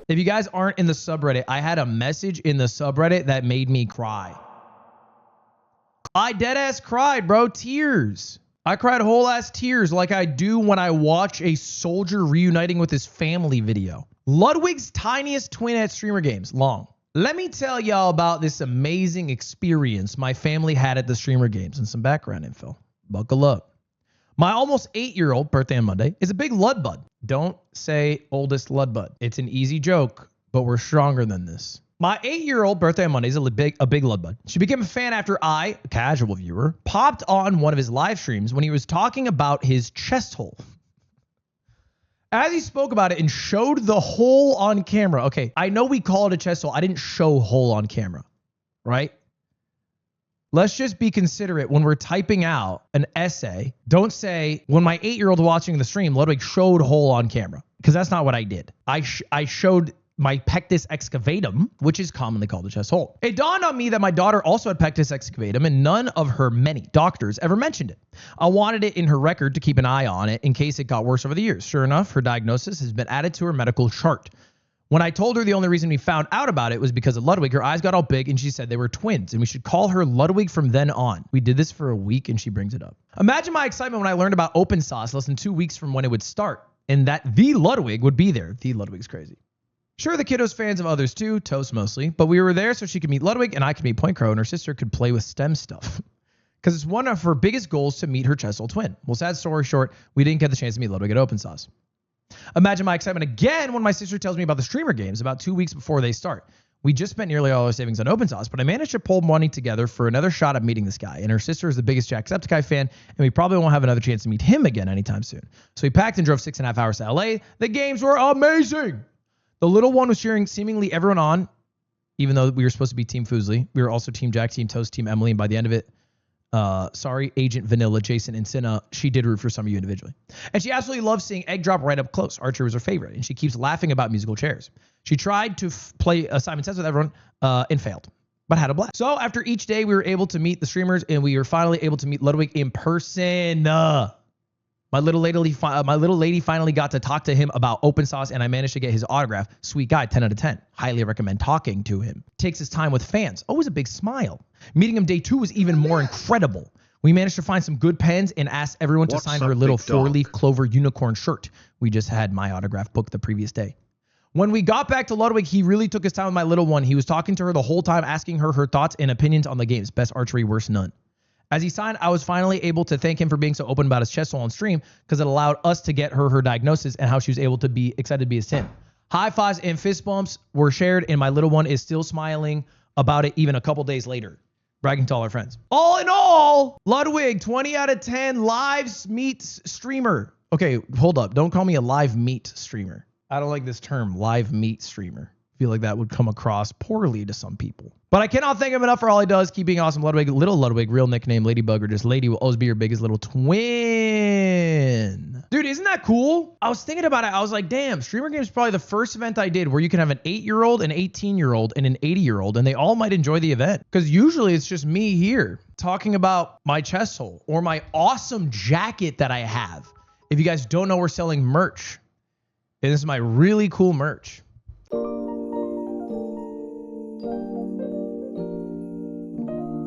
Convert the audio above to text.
If you guys aren't in the subreddit, I had a message in the subreddit that made me cry. I deadass cried, bro. Tears. I cried whole ass tears like I do when I watch a soldier reuniting with his family video. Ludwig's tiniest twin at Streamer Games. Long. Let me tell y'all about this amazing experience my family had at the Streamer Games and some background info. Buckle up. My almost 8-year-old, birthday on Monday, is a big Ludbud. Don't say oldest Ludbud. It's an easy joke, but we're stronger than this. My 8-year-old, birthday on Monday, is a big Ludbud. She became a fan after I, a casual viewer, popped on one of his live streams when he was talking about his chest hole. As he spoke about it and showed the hole on camera. Okay, I know we call it a chest hole. I didn't show hole on camera, right? Let's just be considerate when we're typing out an essay. Don't say, when my 8-year-old watching the stream, Ludwig showed hole on camera, because that's not what I did. I showed my pectus excavatum, which is commonly called a chest hole. It dawned on me that my daughter also had pectus excavatum, and none of her many doctors ever mentioned it. I wanted it in her record to keep an eye on it in case it got worse over the years. Sure enough, her diagnosis has been added to her medical chart. When I told her the only reason we found out about it was because of Ludwig, her eyes got all big and she said they were twins and we should call her Ludwig from then on. We did this for a week and she brings it up. Imagine my excitement when I learned about open sauce less than 2 weeks from when it would start and that the Ludwig would be there. The Ludwig's crazy. Sure, the kiddo's fans of others too, Toast mostly, but we were there so she could meet Ludwig and I could meet Point Crow and her sister could play with STEM stuff. Because it's one of her biggest goals to meet her chest hole twin. Well, sad story short, we didn't get the chance to meet Ludwig at open sauce. Imagine my excitement again when my sister tells me about the Streamer Games about 2 weeks before they start. We just spent nearly all our savings on open sauce, but I managed to pull money together for another shot at meeting this guy. And her sister is the biggest Jacksepticeye fan, and we probably won't have another chance to meet him again anytime soon. So we packed and drove 6.5 hours to LA. The games were amazing. The little one was cheering seemingly everyone on, even though we were supposed to be Team Foosley. We were also Team Jack, Team Toast, Team Emily, and by the end of it, sorry, Agent Vanilla, Jason, and Cinna, she did root for some of you individually. And she absolutely loves seeing Egg drop right up close. Archer was her favorite, and she keeps laughing about musical chairs. She tried to play Simon Says with everyone and failed, but had a blast. So after each day, we were able to meet the streamers, and we were finally able to meet Ludwig in person. My little lady finally got to talk to him about open sauce, and I managed to get his autograph. Sweet guy, 10 out of 10. Highly recommend talking to him. Takes his time with fans. Always a big smile. Meeting him day 2 was even more incredible. We managed to find some good pens and asked everyone to sign her little 4-leaf clover unicorn shirt. We just had my autograph booked the previous day. When we got back to Ludwig, he really took his time with my little one. He was talking to her the whole time, asking her thoughts and opinions on the games. Best archery, worst none. As he signed, I was finally able to thank him for being so open about his chest hole on stream because it allowed us to get her diagnosis and how she was able to be excited to be his twin. High fives and fist bumps were shared, and my little one is still smiling about it even a couple days later, bragging to all our friends. All in all, Ludwig, 20 out of 10, live meet streamer. Okay, hold up. Don't call me a live meet streamer. I don't like this term, live meet streamer. I feel like that would come across poorly to some people. But I cannot thank him enough for all he does. Keep being awesome, Ludwig. Little Ludwig, real nickname Ladybug, or just Lady will always be your biggest little twin. Dude, isn't that cool? I was thinking about it. I was like, damn, Streamer Games is probably the first event I did where you can have an 8-year-old, an 18-year-old, and an 80-year-old, and they all might enjoy the event. Because usually it's just me here talking about my chest hole or my awesome jacket that I have. If you guys don't know, we're selling merch. And this is my really cool merch.